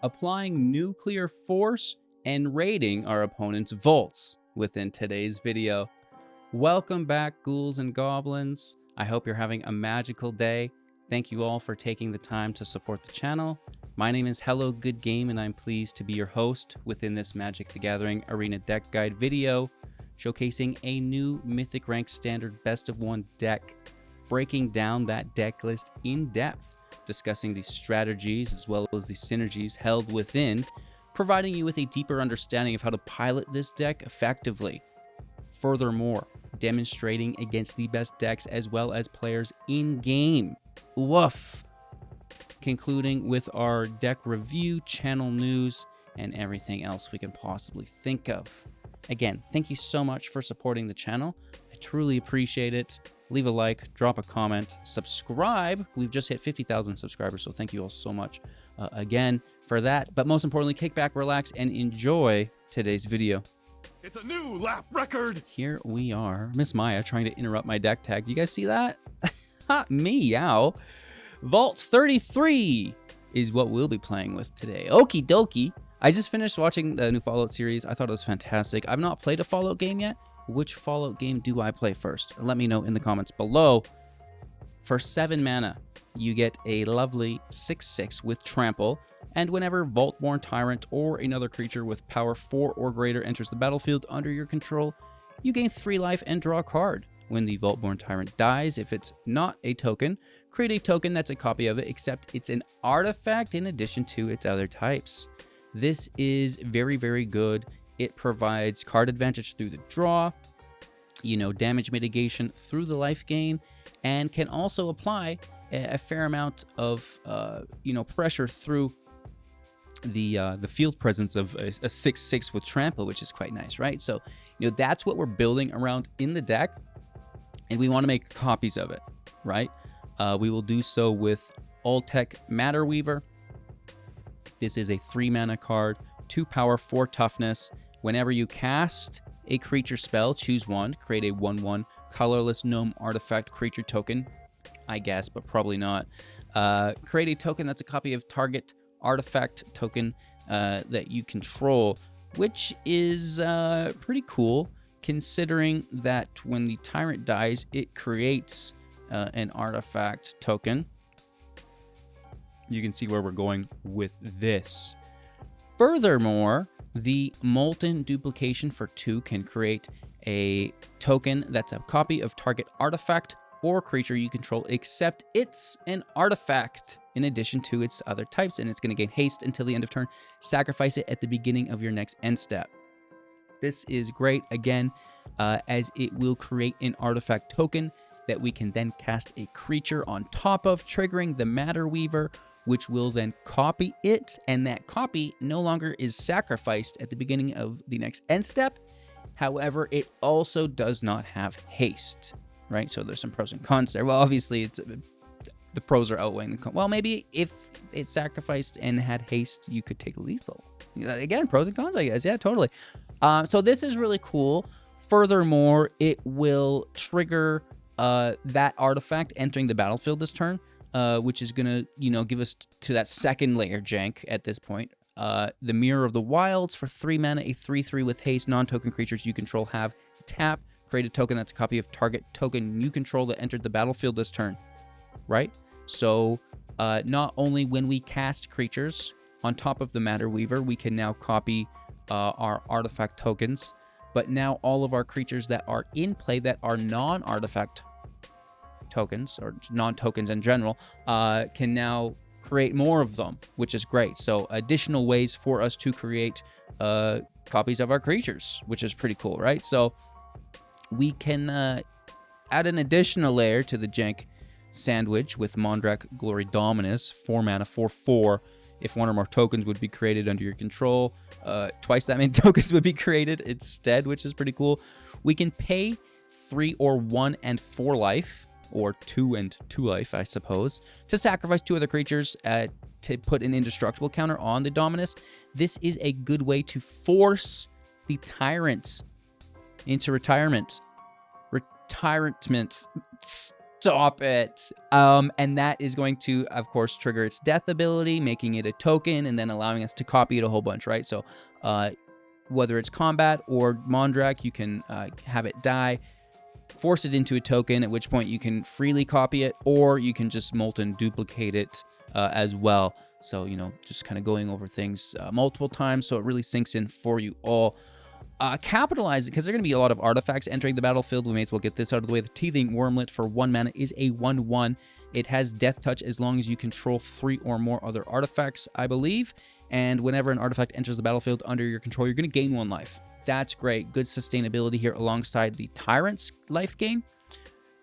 applying nuclear force and raiding our opponent's vaults within today's video. Welcome back, ghouls and goblins. I hope you're having a magical day. Thank you all for taking the time to support the channel. My name is Hello Good Game, and I'm pleased to be your host within this Magic the Gathering Arena Deck Guide video, showcasing a new Mythic Rank Standard Best of One deck, breaking down that deck list in depth, discussing the strategies as well as the synergies held within, providing you with a deeper understanding of how to pilot this deck effectively. Furthermore, demonstrating against the best decks as well as players in-game. Woof! Concluding with our deck review, channel news, and everything else we can possibly think of. Again, thank you so much for supporting the channel. I truly appreciate it. Leave a like, drop a comment, subscribe. We've just hit 50,000 subscribers, so thank you all so much again for that. But most importantly, kick back, relax, and enjoy today's video. It's a new lap record! Here we are. Miss Maya trying to interrupt my deck tag. Do you guys see that? Meow. Vault 33 is what we'll be playing with today. Okie dokie. I just finished watching the new Fallout series. I thought it was fantastic. I've not played a Fallout game yet. Which Fallout game do I play first? Let me know in the comments below. For 7 mana, you get a lovely 6/6 with Trample, and whenever Vaultborn Tyrant or another creature with power 4 or greater enters the battlefield under your control, you gain 3 life and draw a card. When the Vaultborn Tyrant dies, if it's not a token, create a token that's a copy of it, except it's an artifact in addition to its other types. This is very, very good. It provides card advantage through the draw, damage mitigation through the life gain, and can also apply a fair amount of, pressure through the field presence of a 6/6 with Trample, which is quite nice, right? So, that's what we're building around in the deck, and we want to make copies of it, right? We will do so with Oltec Matterweaver. This is a 3 mana card, 2 power, 4 toughness. Whenever you cast a creature spell, choose one, create a 1/1 colorless gnome artifact creature token, I guess, but probably not. Create a token that's a copy of target artifact token that you control, which is pretty cool, considering that when the tyrant dies, it creates an artifact token. You can see where we're going with this. Furthermore, the Molten Duplication for 2 can create a token that's a copy of target artifact or creature you control, except it's an artifact in addition to its other types, and it's going to gain haste until the end of turn. Sacrifice it at the beginning of your next end step. This is great, again, as it will create an artifact token that we can then cast a creature on top of, triggering the Matterweaver, which will then copy it, and that copy no longer is sacrificed at the beginning of the next end step. However, it also does not have haste, right? So there's some pros and cons there. Well, obviously, the pros are outweighing the cons. Well, maybe if it's sacrificed and had haste, you could take lethal. Again, pros and cons, I guess. Yeah, totally. So this is really cool. Furthermore, it will trigger that artifact entering the battlefield this turn, which is going to, give us to that second layer jank at this point. The Mirror of the Wilds for 3 mana, a 3/3 with haste. Non-token creatures you control have tap. Create a token that's a copy of target token you control that entered the battlefield this turn, right? So not only when we cast creatures on top of the Matterweaver, we can now copy our artifact tokens, but now all of our creatures that are in play that are non-artifact tokens, or non-tokens in general, can now create more of them, which is great. So additional ways for us to create copies of our creatures, which is pretty cool, right? So we can add an additional layer to the jank sandwich with Mondrak Glory Dominus, 4 mana, 4/4. If one or more tokens would be created under your control, twice that many tokens would be created instead, which is pretty cool. We can pay 3 or 1 and 4 life, or 2 and 2 life, I suppose, to sacrifice 2 other creatures to put an indestructible counter on the Dominus. This is a good way to force the Tyrant into retirement. Stop it. And that is going to, of course, trigger its death ability, making it a token, and then allowing us to copy it a whole bunch, right? So whether it's combat or Mondrak, you can have it die, force it into a token, at which point you can freely copy it, or you can just Molten Duplicate it as well. So, you know, just kind of going over things multiple times so it really sinks in for you all. Capitalize it, because there are going to be a lot of artifacts entering the battlefield. We may as well get this out of the way. The Teething Wurmlet for 1 mana is a 1/1. It has Death Touch as long as you control 3 or more other artifacts, I believe. And whenever an artifact enters the battlefield under your control, you're going to gain 1 life. That's great. Good sustainability here alongside the Tyrant's life gain.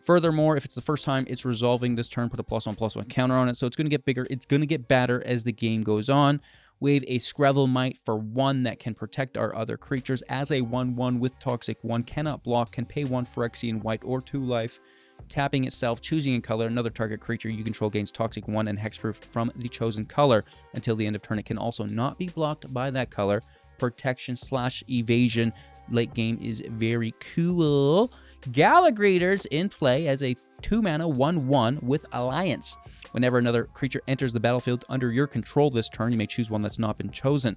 Furthermore, if it's the first time it's resolving this turn, put a +1/+1 counter on it. So it's going to get bigger. It's going to get better as the game goes on. We have a Skrelv Mite for 1 that can protect our other creatures as a 1/1 with Toxic 1. Cannot block, can pay 1 Phyrexian white or 2 life. Tapping itself, choosing a color, another target creature you control gains Toxic 1 and Hexproof from the chosen color until the end of turn. It can also not be blocked by that color. Protection/evasion late game is very cool. Gala Greeters in play as a 2 mana 1/1 with Alliance. Whenever another creature enters the battlefield under your control this turn, you may choose one that's not been chosen.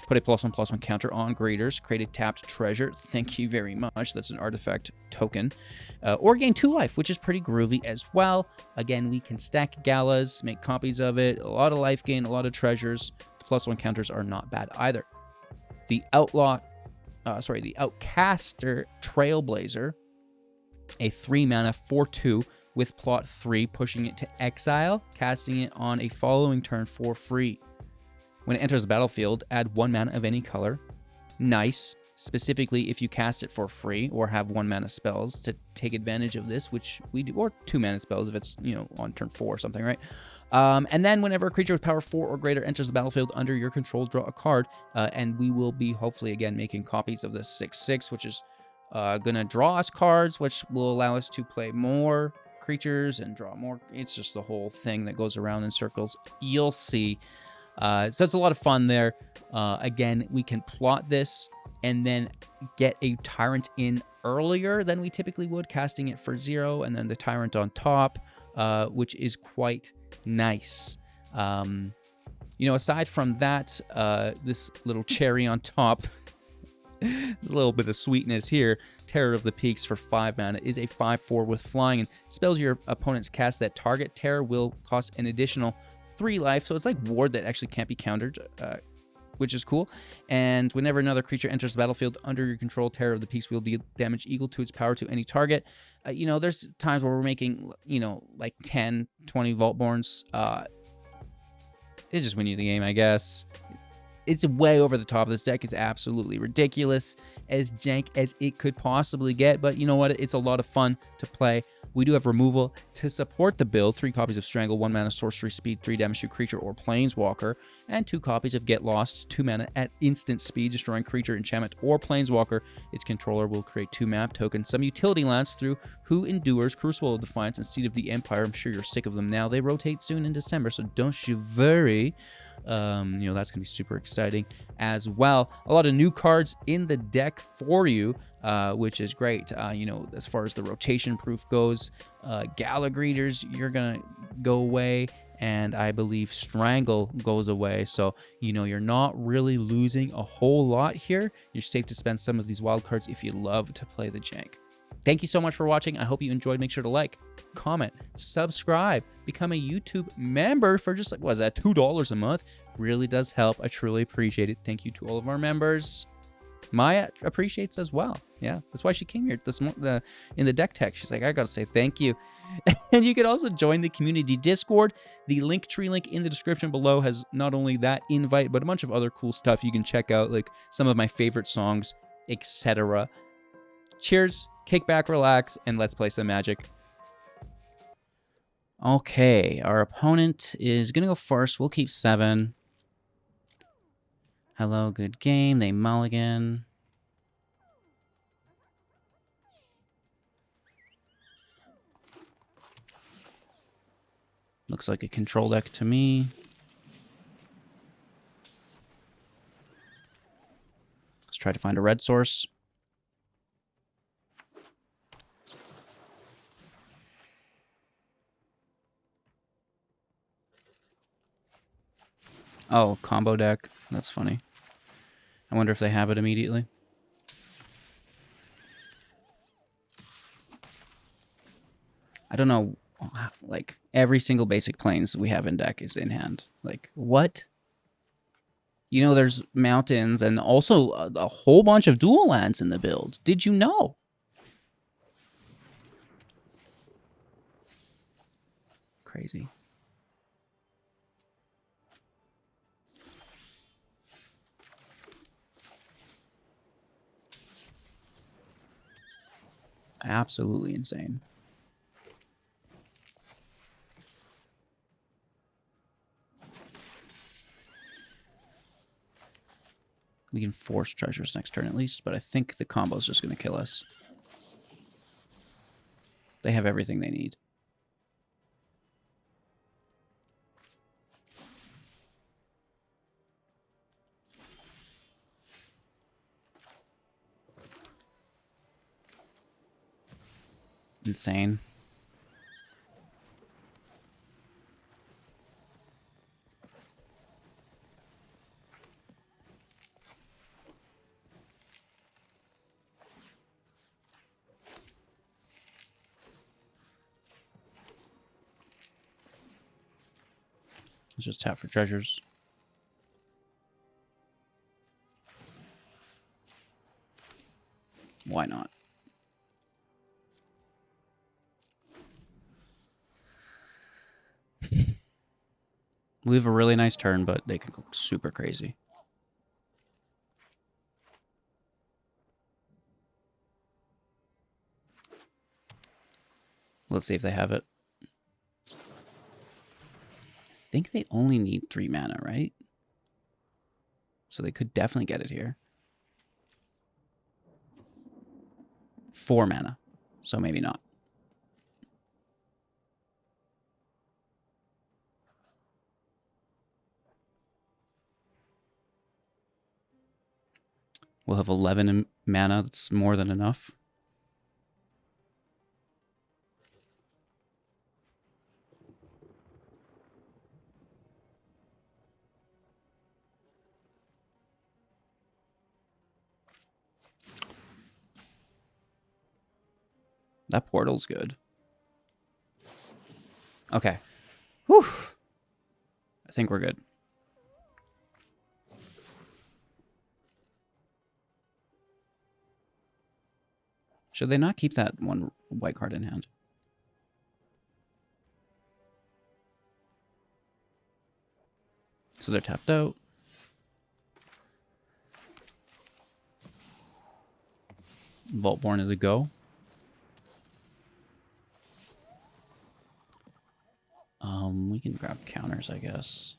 Put a +1/+1 counter on Greeters. Create a tapped treasure. Thank you very much. That's an artifact token. Or gain 2 life, which is pretty groovy as well. Again, we can stack Galas, make copies of it. A lot of life gain, a lot of treasures. The +1 counters are not bad either. The Outcaster Trailblazer. A 3 mana 4/2 with plot 3, pushing it to exile, casting it on a following turn for free. When it enters the battlefield, add 1 mana of any color. Nice. Specifically, if you cast it for free or have 1 mana spells to take advantage of this, which we do, or 2 mana spells if it's, you know, on turn 4 or something, right? And then whenever a creature with power 4 or greater enters the battlefield under your control, draw a card, and we will be hopefully again making copies of this 6/6, which is gonna draw us cards, which will allow us to play more creatures and draw more. It's just the whole thing that goes around in circles. You'll see. So it's a lot of fun there. Again, we can plot this and then get a Tyrant in earlier than we typically would, casting it for 0, and then the Tyrant on top, which is quite nice. You know, aside from that, this little cherry on top, there's a little bit of sweetness here. Terror of the Peaks for 5 mana is a 5/4 with flying, and spells your opponents cast that target terror will cost an additional 3 life. So it's like ward that actually can't be countered, which is cool. And whenever another creature enters the battlefield under your control, Terror of the Peaks will deal damage equal to its power to any target. You know, there's times where we're making, you know, like 10, 20 Vaultborns. It just win you the game, I guess. It's way over the top. This deck is absolutely ridiculous, as jank as it could possibly get, but you know what? It's a lot of fun to play. We do have removal to support the build. 3 copies of Strangle, 1 mana sorcery, speed, 3 damage to creature or planeswalker, and 2 copies of Get Lost, 2 mana at instant speed, destroying creature, enchantment, or planeswalker. Its controller will create 2 map tokens, some utility lands through Who Endures, Crucible of Defiance, and Seed of the Empire. I'm sure you're sick of them now. They rotate soon in December, so don't you worry. You know, that's gonna be super exciting as well. A lot of new cards in the deck for you, which is great. You know, as far as the rotation proof goes, Gala Greeters, you're gonna go away, and I believe Strangle goes away. So, you know, you're not really losing a whole lot here. You're safe to spend some of these wild cards if you love to play the jank. Thank you so much for watching. I hope you enjoyed. Make sure to like, comment, subscribe, become a YouTube member for just like, what is that, $2 a month? Really does help. I truly appreciate it. Thank you to all of our members. Maya appreciates as well. Yeah, that's why she came here this in the deck tech. She's like, I gotta say thank you. And you can also join the community Discord. The Linktree link in the description below has not only that invite, but a bunch of other cool stuff you can check out, like some of my favorite songs, etc. Cheers, kick back, relax, and let's play some Magic. Okay, our opponent is going to go first. We'll keep 7. Hello, good game. They mulligan. Looks like a control deck to me. Let's try to find a red source. Oh, combo deck. That's funny. I wonder if they have it immediately. I don't know. Like, every single basic planes we have in deck is in hand. Like, what? You know, there's mountains and also a whole bunch of dual lands in the build. Did you know? Crazy. Absolutely insane. We can force treasures next turn at least, but I think the combo is just going to kill us. They have everything they need. Insane. Let's just tap for treasures. Why not? We have a really nice turn, but they can go super crazy. Let's see if they have it. I think they only need 3 mana, right? So they could definitely get it here. 4 mana, so maybe not. We'll have 11 mana. That's more than enough. That portal's good. Okay. Whew. I think we're good. Should they not keep that one white card in hand? So they're tapped out. Vaultborn is a go. We can grab counters, I guess.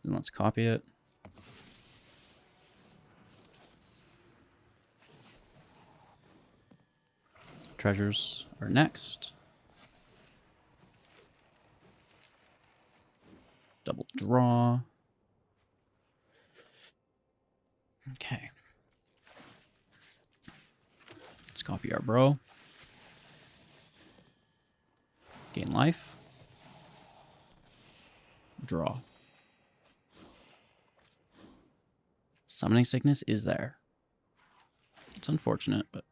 Then let's copy it. Treasures are next. Double draw. Okay. Let's copy our bro. Gain life. Draw. Summoning sickness is there. It's unfortunate, but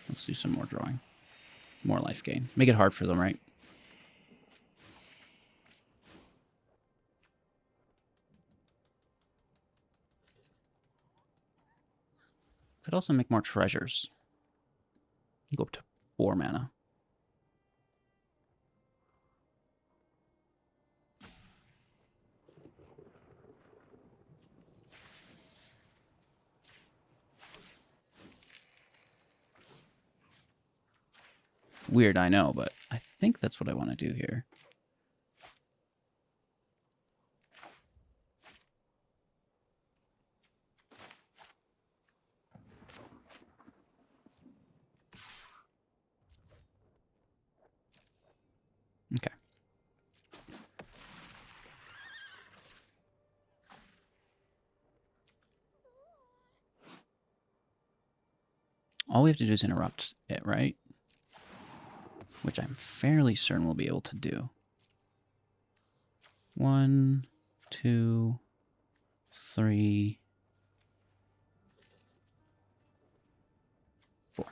let's do some more drawing. More life gain. Make it hard for them, right? Could also make more treasures. Go up to 4 mana. Weird, I know, but I think that's what I want to do here. Okay. All we have to do is interrupt it, right? Which I'm fairly certain we'll be able to do. 1, 2, 3, 4.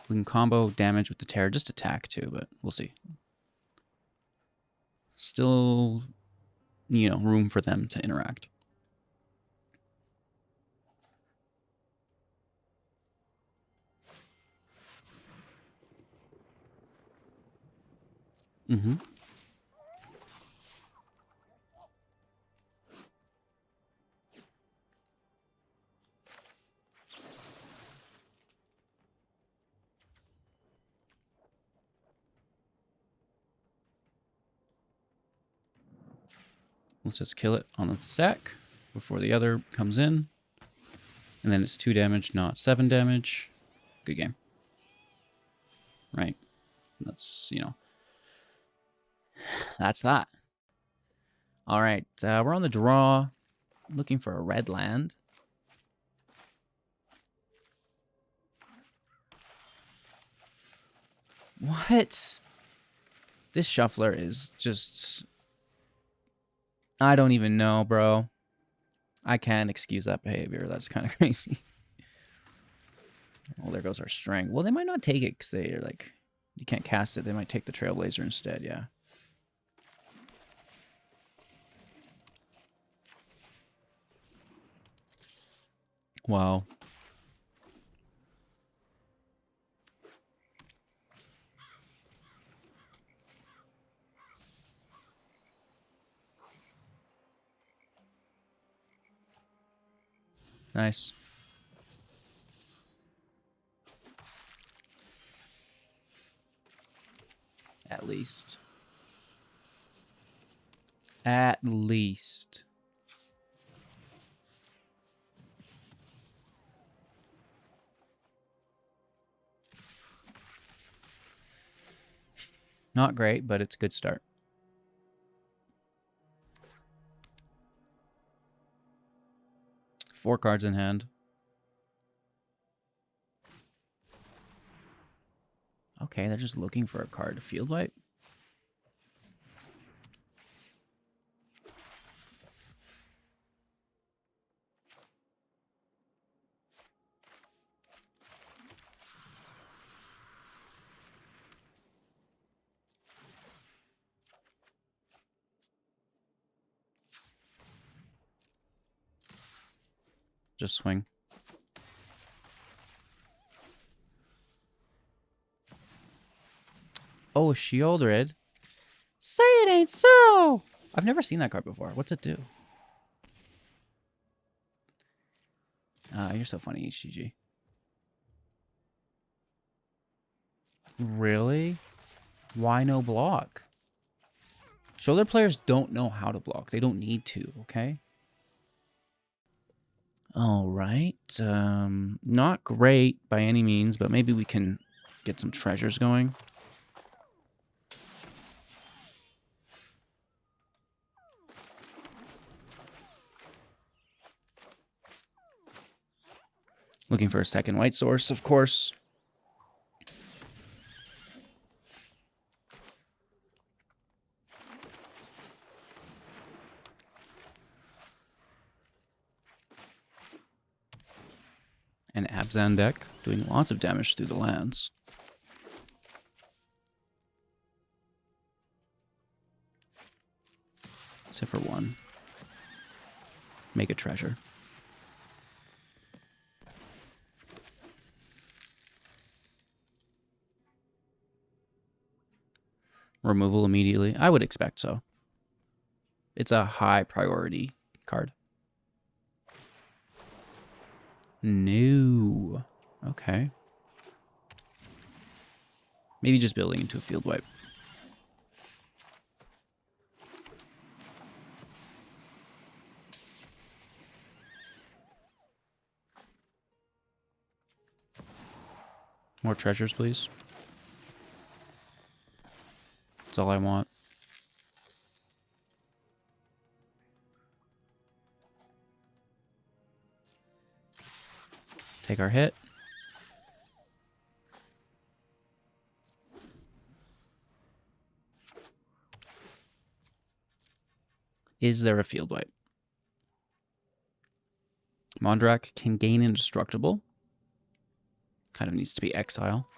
We can combo damage with the Terror, just attack too, but we'll see. Still, you know, room for them to interact. Mm-hmm. Let's just kill it on the stack before the other comes in. And then it's 2 damage, not 7 damage. Good game. Right? That's, you know. That's that. All right. We're on the draw. Looking for a red land. What? This shuffler is just... I don't even know, bro. I can't excuse that behavior. That's kind of crazy. Oh, there goes our Strangle. Well, they might not take it because they're like... You can't cast it. They might take the Trailblazer instead, yeah. Wow. Nice. At least. At least. Not great, but it's a good start. Four cards in hand. Okay, they're just looking for a card to field wipe. Just swing. Oh, Shieldred. Say it ain't so! I've never seen that card before. What's it do? You're so funny, HGG. Really? Why no block? Shoulder players don't know how to block. They don't need to, okay? All right. Not great by any means, but maybe we can get some treasures going. Looking for a second white source, of course. An Abzan deck, doing lots of damage through the lands. Except for one. Make a treasure. Removal immediately. I would expect so. It's a high priority card. No. Okay. Maybe just building into a field wipe. More treasures, please. That's all I want. Take our hit. Is there a field wipe? Mondrak can gain indestructible. Kind of needs to be exile.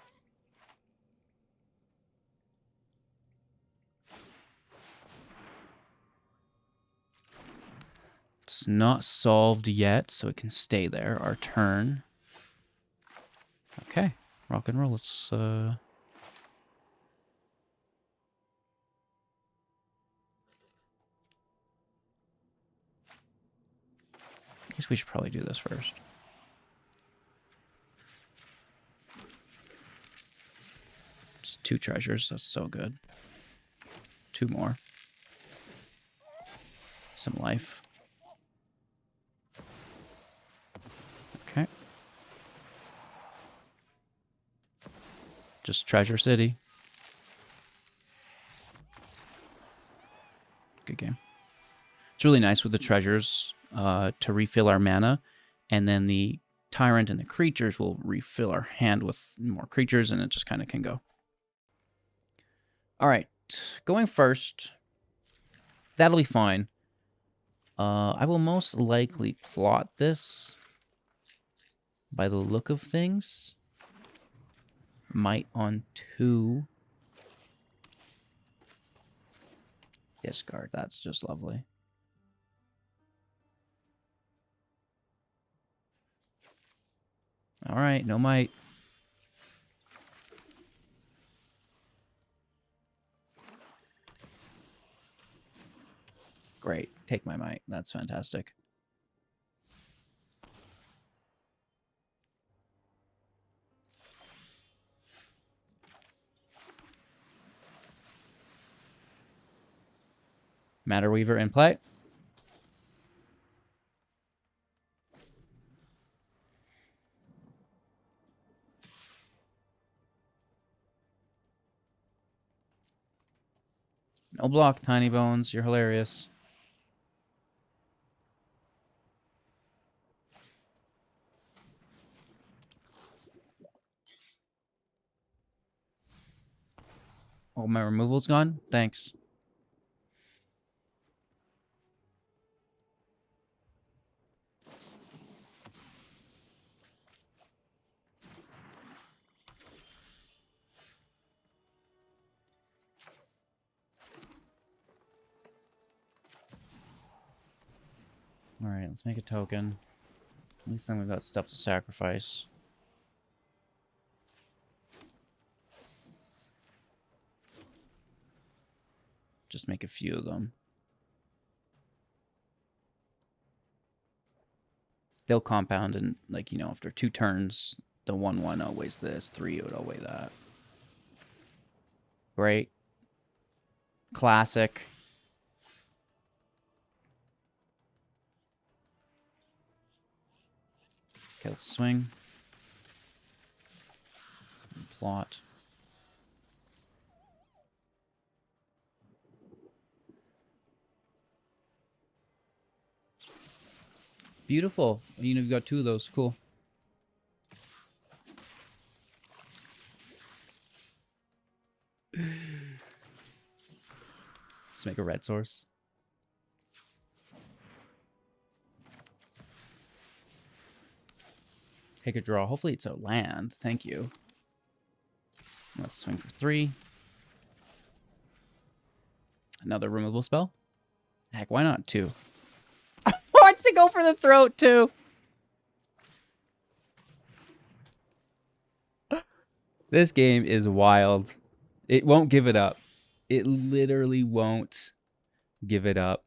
It's not solved yet, so it can stay there. Our turn. Okay, rock and roll. Let's I guess we should probably do this first. Just 2 treasures, that's so good. 2 more. Some life. Okay. Just Treasure City. Good game. It's really nice with the treasures to refill our mana, and then the Tyrant and the creatures will refill our hand with more creatures, and it just kind of can go. All right, going first. That'll be fine. I will most likely plot this by the look of things. Mite on 2. Discard, that's just lovely. All right, no Mite. Great, take my Mite. That's fantastic. Matterweaver in play. No block, Tiny Bones. You're hilarious. Oh, my removal's gone? Thanks. All right, let's make a token. At least then we've got stuff to sacrifice. Just make a few of them. They'll compound and, like, you know, after 2 turns, the 1/1 outweighs this, 3 would outweigh that. Great. Classic. Okay, let's swing. And plot. Beautiful. You know, you've got 2 of those. Cool. Let's make a red source. Take a draw. Hopefully it's a land. Thank you. Let's swing for 3. Another removal spell. Heck, why not 2? Wants to go for the throat too. This game is wild. It won't give it up. It literally won't give it up.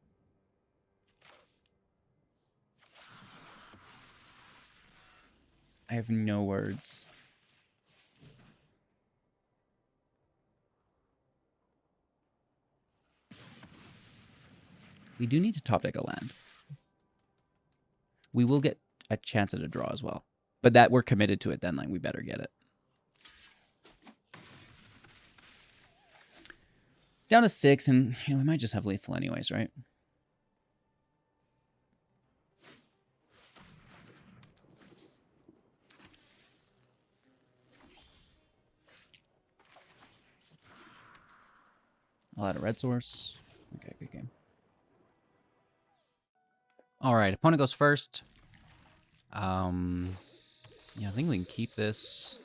I have no words. We do need to top deck a land. We will get a chance at a draw as well. But that we're committed to it then, like we better get it. Down to 6, and we might just have lethal anyways, right? I'll add a red source. Okay, good game. All right, opponent goes first. Yeah, I think we can keep this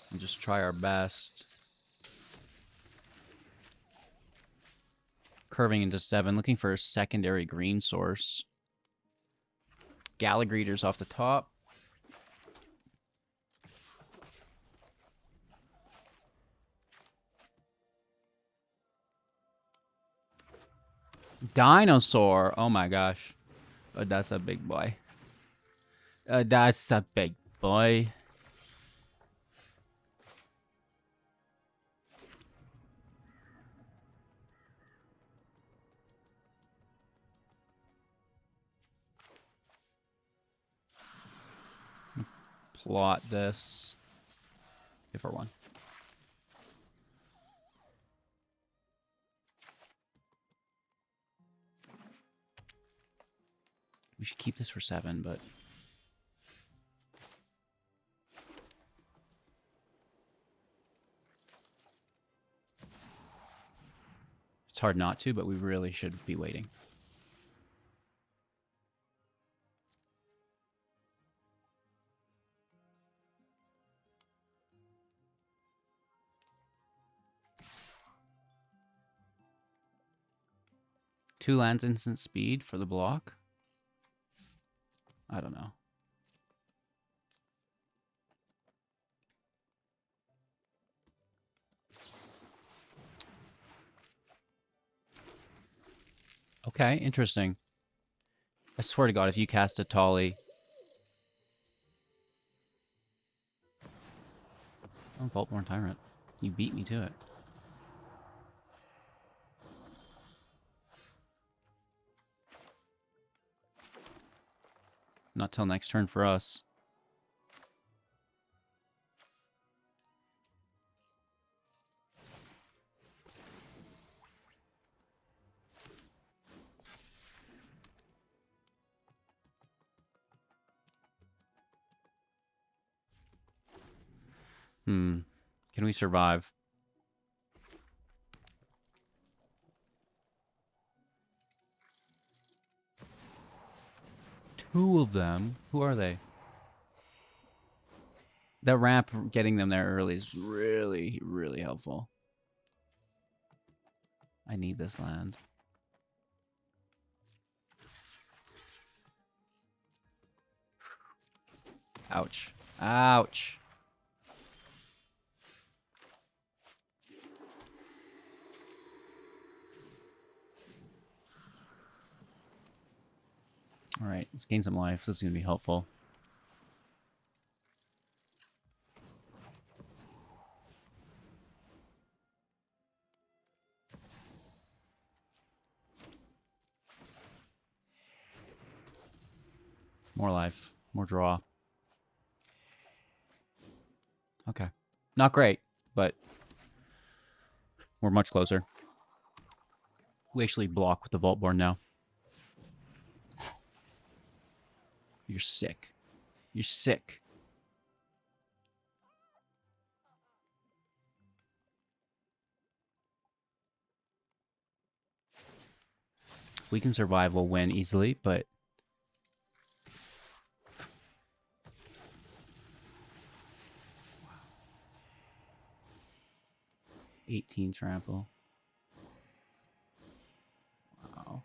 and just try our best. Curving into 7, looking for a secondary green source. Gala Greeters off the top. Dinosaur. Oh my gosh. Oh, that's a big boy. That's a big boy. Plot this. If for one. We should keep this for 7, but it's hard not to, but we really should be waiting. Two lands instant speed for the block? I don't know. Okay, interesting. I swear to God, if you cast a Tolly... Oh, Vaultborn Tyrant. You beat me to it. Not till next turn for us. Can we survive? Two of them? Who are they? That ramp, getting them there early is really, really helpful. I need this land. Ouch. Ouch. All right, let's gain some life. This is going to be helpful. More life, more draw. Okay. Not great, but we're much closer. We actually block with the Vaultborn now. You're sick. You're sick. We can survive, we'll win easily, but... Wow. 18 trample. Wow.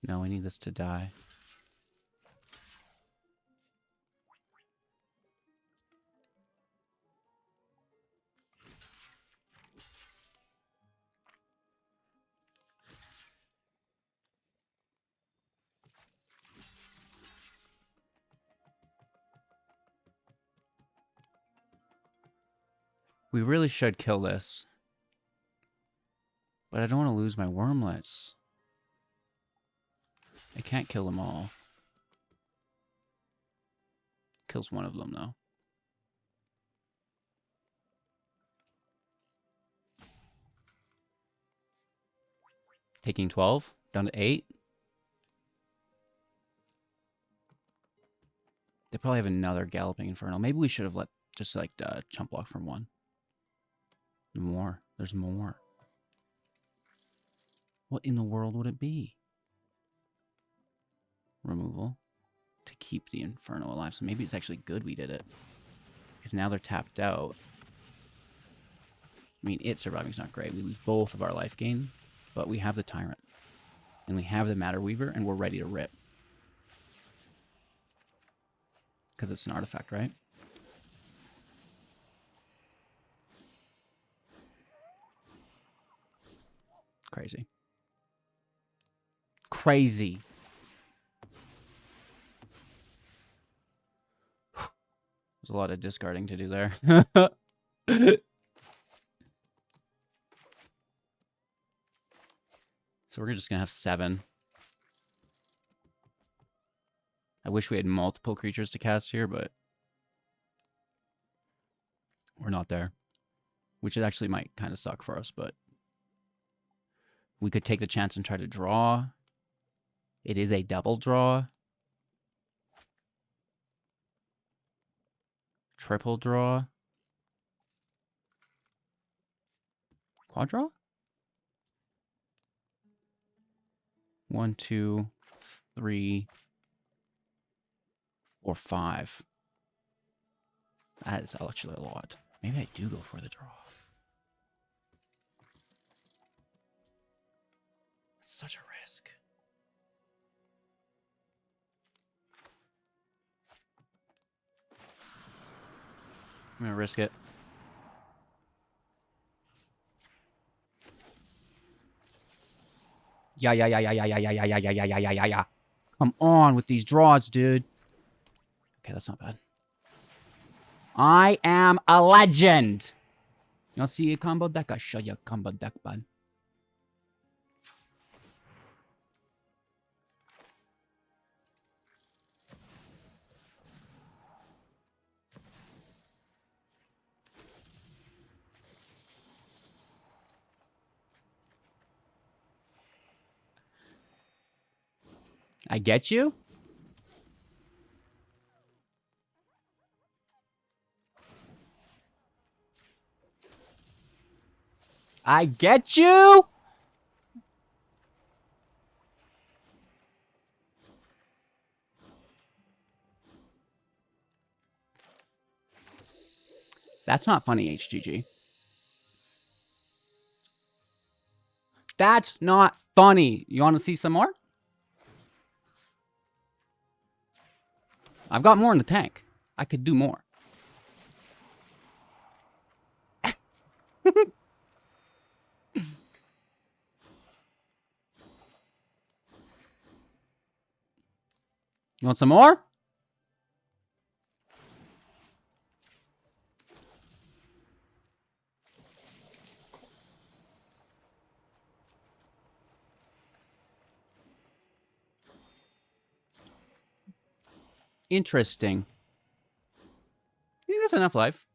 No, I need this to die. We really should kill this. But I don't want to lose my Wurmlets. I can't kill them all. Kills one of them, though. Taking 12, down to 8. They probably have another Galloping Inferno. Maybe we should have let just like chump block from 1. More. There's more. What in the world would it be? Removal to keep the Inferno alive. So maybe it's actually good we did it. Because now they're tapped out. I mean, it surviving's not great. We lose both of our life gain. But we have the Tyrant. And we have the Matterweaver. And we're ready to rip. Because it's an artifact, right? Crazy. Crazy. There's a lot of discarding to do there. So we're just going to have 7. I wish we had multiple creatures to cast here, but we're not there. Which actually might kind of suck for us, but we could take the chance and try to draw. It is a double draw. Triple draw. Quad draw? 1, 2, 3, 4, 5. That is actually a lot. Maybe I do go for the draw. It's such a risk. I'm gonna risk it. Yeah. Come on with these draws, dude. Okay, that's not bad. I am a legend. You want to see a combo deck? I'll show you a combo deck, bud. I get you. I get you. That's not funny, HGG. That's not funny. You want to see some more? I've got more in the tank. I could do more. You want some more? Interesting. Yeah, that's enough life.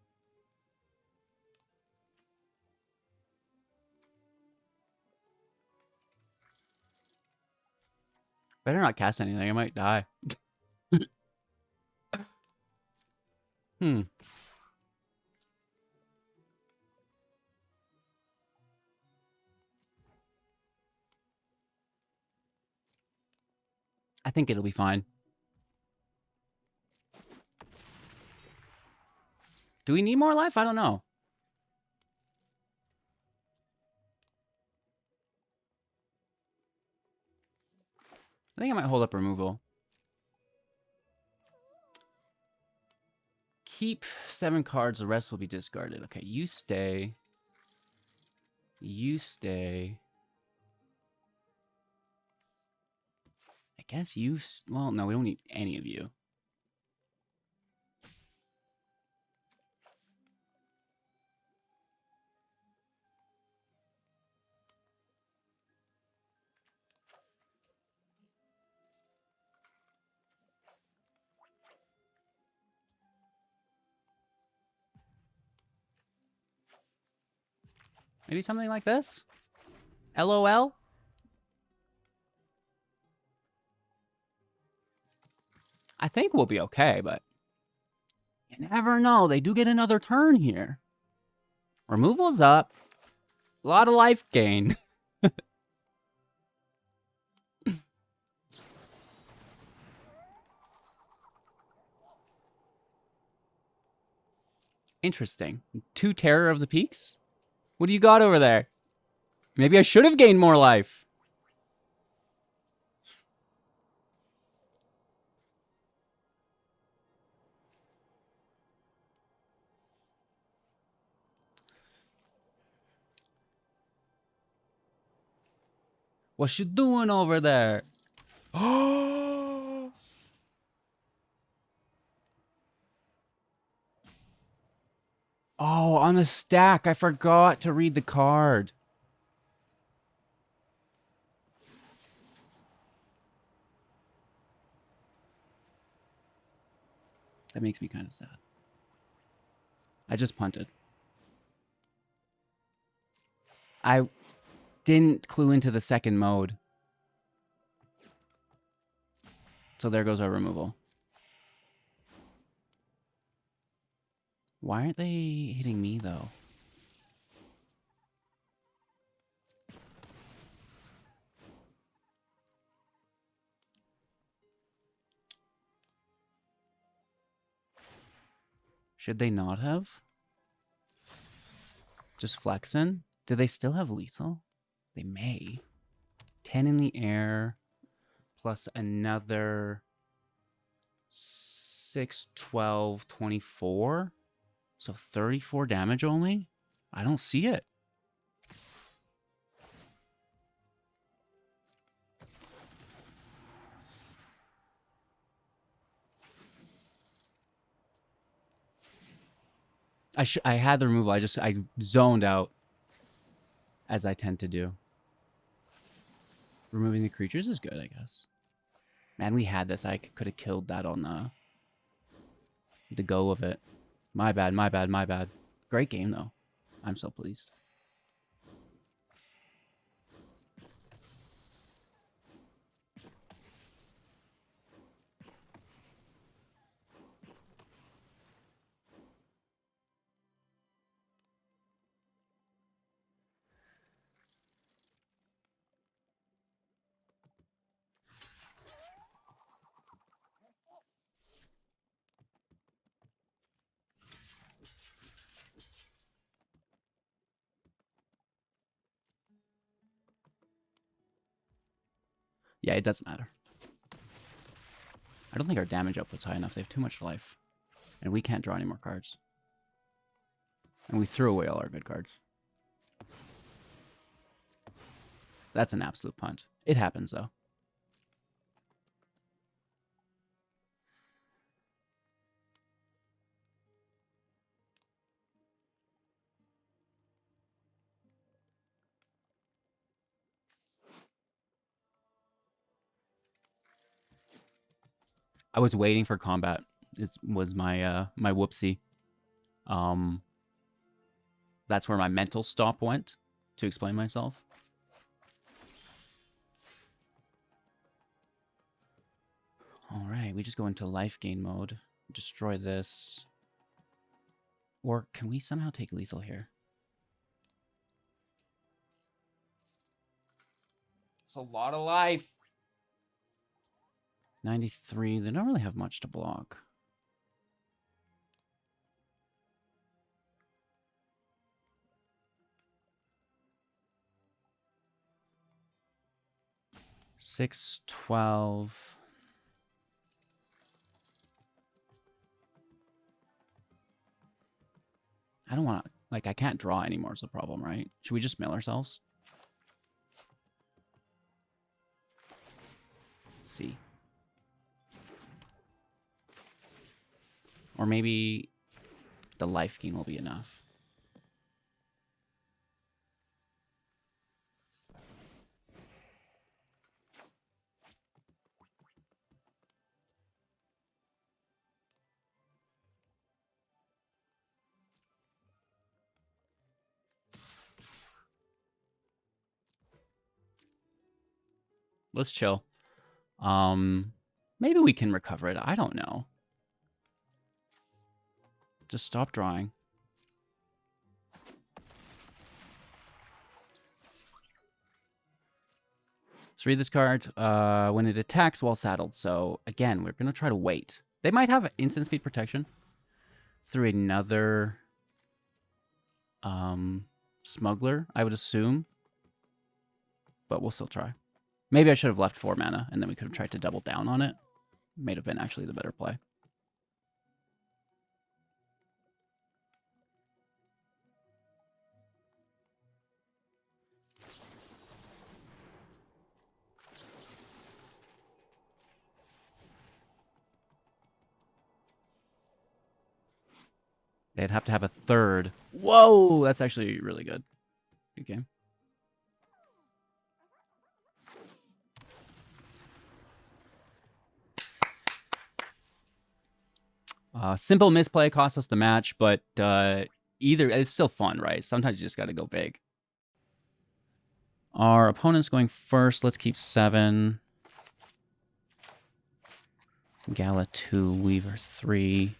Better not cast anything. I might die. I think it'll be fine. Do we need more life? I don't know. I think I might hold up removal. Keep 7 cards. The rest will be discarded. Okay, you stay. You stay. I guess you... Well, no, we don't need any of you. Maybe something like this? LOL? I think we'll be okay, but you never know. They do get another turn here. Removal's up. A lot of life gain. Interesting. 2 Terror of the Peaks? What do you got over there? Maybe I should have gained more life. What you doing over there? Oh, on the stack, I forgot to read the card. That makes me kind of sad. I just punted. I didn't clue into the second mode. So there goes our removal. Why aren't they hitting me, though? Should they not have? Just flexing? Do they still have lethal? They may. 10 in the air, plus another 6, 12, 24. So 34 damage only? I don't see it. I had the removal. I zoned out, as I tend to do. Removing the creatures is good, I guess. Man, we had this. I could have killed that on the go of it. My bad, my bad, my bad. Great game, though. I'm so pleased. Yeah, it doesn't matter. I don't think our damage output's high enough. They have too much life. And we can't draw any more cards. And we threw away all our good cards. That's an absolute punt. It happens, though. I was waiting for combat. Was my my whoopsie. That's where my mental stop went to explain myself. All right, we just go into life gain mode. Destroy this. Or can we somehow take lethal here? It's a lot of life. 93. They don't really have much to block. Six, 12. I don't want to, like, I can't draw anymore is the problem, right? Should we just mill ourselves? Let's see. Or maybe the life gain will be enough. Let's chill. Maybe we can recover it. I don't know. Just stop drawing. Let's read this card. When it attacks while saddled. So, again, we're going to try to wait. They might have instant speed protection through another smuggler, I would assume. But we'll still try. Maybe I should have left 4 mana, and then we could have tried to double down on it. May have been actually the better play. They'd have to have a third. Whoa, that's actually really good. Good game. Simple misplay cost us the match, but either it's still fun, right? Sometimes you just got to go big. Our opponent's going first. Let's keep 7. Gala 2, Weaver 3.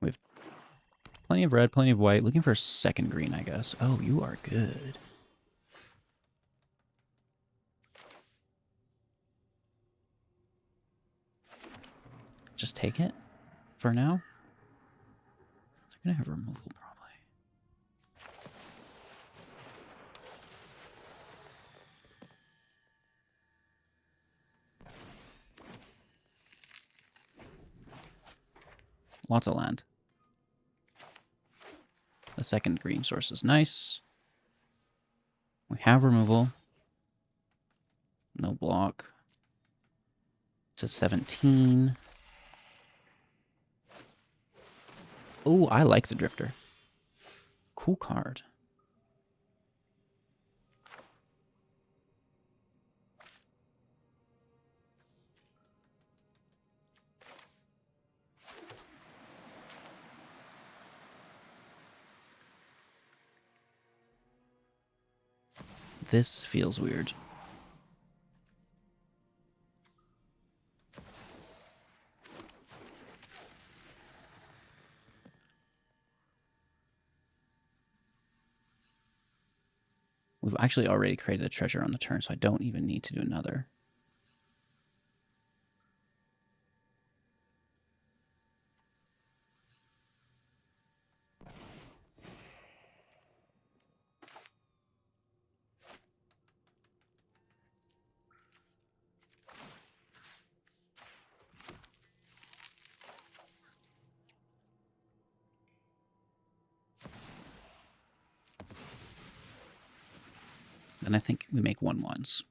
We have plenty of red, plenty of white. Looking for a second green, I guess. Oh, you are good. Just take it for now. They're going to have removal, probably. Lots of land. The second green source is nice. We have removal. No block. To 17. Oh, I like the Drifter. Cool card. This feels weird. We've actually already created a treasure on the turn, so I don't even need to do another. And I think we make 1/1s.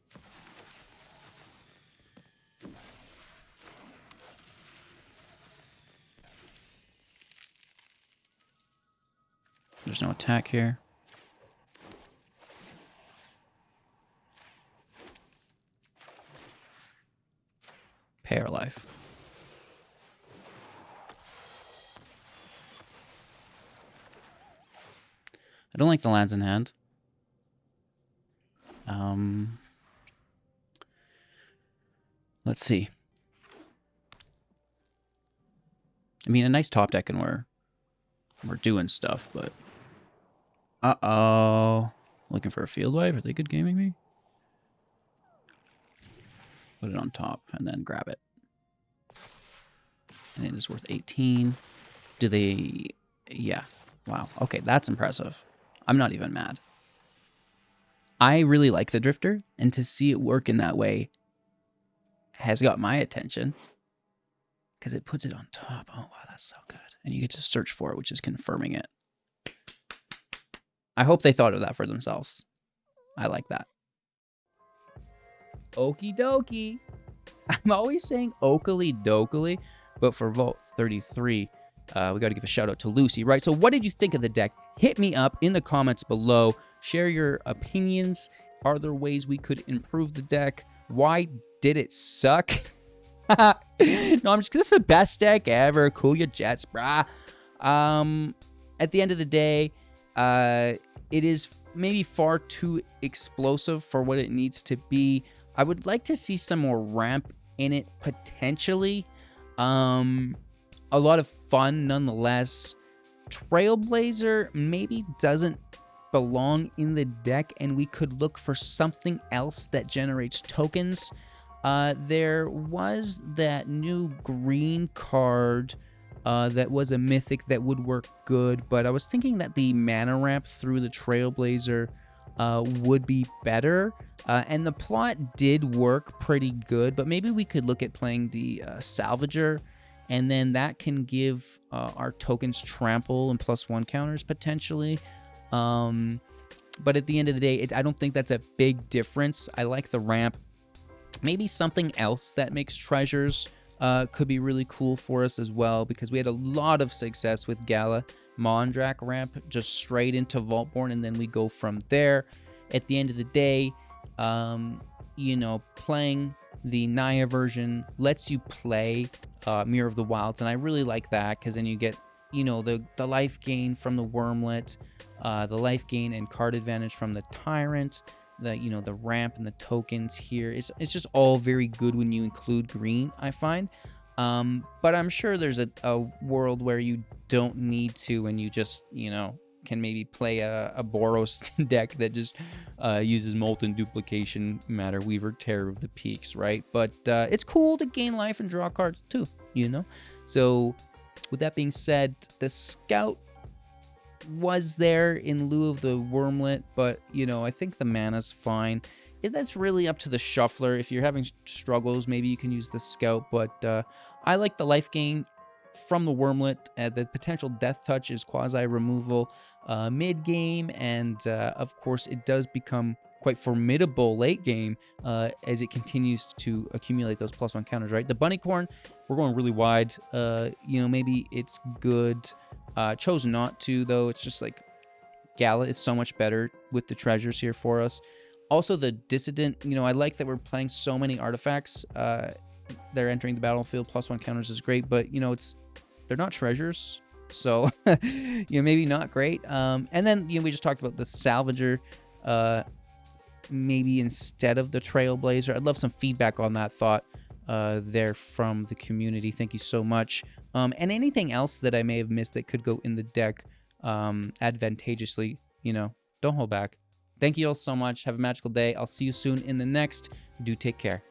There's no attack here. Pay our life. I don't like the lands in hand. Let's see. I mean, a nice top deck and we're doing stuff, but uh-oh. Looking for a field wipe? Are they good gaming me? Put it on top and then grab it. And it is worth 18. Do they... Yeah. Wow. Okay, that's impressive. I'm not even mad. I really like the Drifter, and to see it work in that way has got my attention. Because it puts it on top. Oh, wow, that's so good. And you get to search for it, which is confirming it. I hope they thought of that for themselves. I like that. Okie dokie. I'm always saying okily dokily, but for Vault 33, we got to give a shout out to Lucy, right? So what did you think of the deck? Hit me up in the comments below. Share your opinions. Are there ways we could improve the deck? Why did it suck? No, I'm just, this is the best deck ever. Cool your jets, brah. At the end of the day, it is maybe far too explosive for what it needs to be. I would like to see some more ramp in it, potentially. A lot of fun nonetheless. Trailblazer maybe doesn't belong in the deck, and we could look for something else that generates tokens. There was that new green card that was a mythic that would work good, but I was thinking that the mana ramp through the Trailblazer would be better, and the plot did work pretty good, but maybe we could look at playing the Salvager, and then that can give our tokens trample and +1 counters potentially. But at the end of the day, I don't think that's a big difference. I like the ramp. Maybe something else that makes treasures could be really cool for us as well, because we had a lot of success with Gala. Mondrak ramp just straight into Vaultborn, and then we go from there. At the end of the day, you know, playing the Naya version lets you play Mirror of the Wilds, and I really like that, because then you get, you know, the life gain from the Wurmlet, the life gain and card advantage from the Tyrant, the ramp and the tokens here. It's just all very good when you include green, I find. But I'm sure there's a world where you don't need to, and you just, you know, can maybe play a Boros deck that just uses Molten Duplication, Matterweaver, Terror of the Peaks, right? But it's cool to gain life and draw cards too, you know? So with that being said, the Scout was there in lieu of the Wurmlet, but, you know, I think the mana's fine. That's really up to the shuffler. If you're having struggles, maybe you can use the Scout, but I like the life gain from the Wurmlet. The potential Death Touch is quasi-removal mid-game, and of course it does become quite formidable late game as it continues to accumulate those +1 counters, right? The Bunnycorn, we're going really wide. You know, maybe it's good. Chose not to, though. It's just like Gala is so much better with the treasures here for us. Also, the Dissident, you know, I like that we're playing so many artifacts. They're entering the battlefield. +1 counters is great, but, you know, they're not treasures. So, you know, maybe not great. And then, you know, we just talked about the Salvager. Maybe instead of the Trailblazer. I'd love some feedback on that thought there from the community. Thank you so much. And anything else that I may have missed that could go in the deck advantageously, you know, don't hold back. Thank you all so much. Have a magical day. I'll see you soon in the next. Do take care.